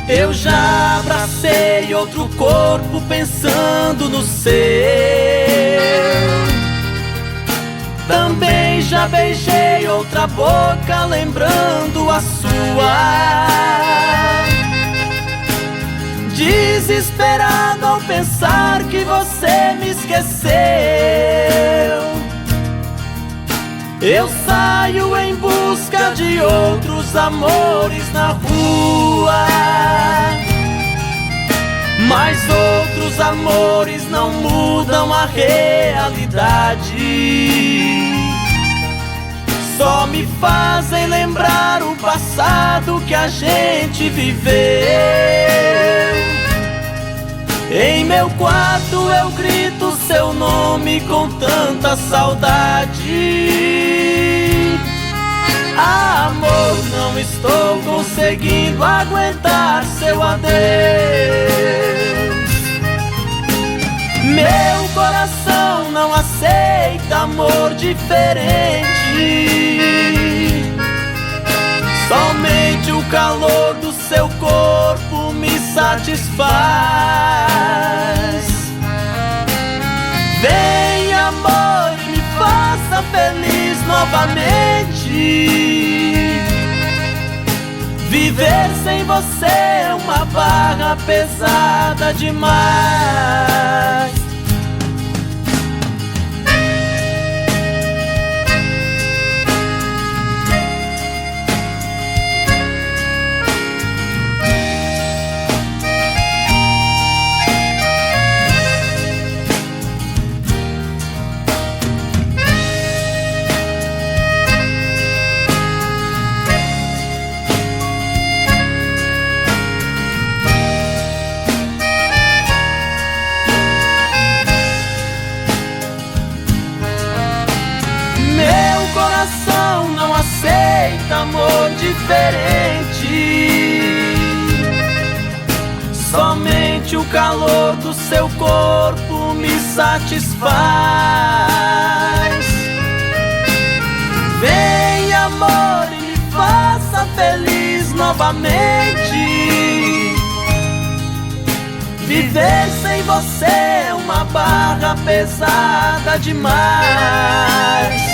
Eu já abracei outro corpo pensando no seu. Também já beijei outra boca lembrando a sua. Desesperado ao pensar que você me esqueceu, eu saio em busca de outros amores na rua. Mas outros amores não mudam a realidade, só me fazem lembrar o passado que a gente viveu. Em meu quarto eu grito seu nome com tanta saudade. Amor, não estou conseguindo aguentar seu adeus. Meu coração não aceita amor diferente. Somente o calor do seu corpo me satisfaz. Vem, amor, e me faça feliz novamente. Viver sem você é uma barra pesada demais. Não aceita amor diferente. Somente o calor do seu corpo me satisfaz. Vem, amor, e me faça feliz novamente. Viver sem você é uma barra pesada demais.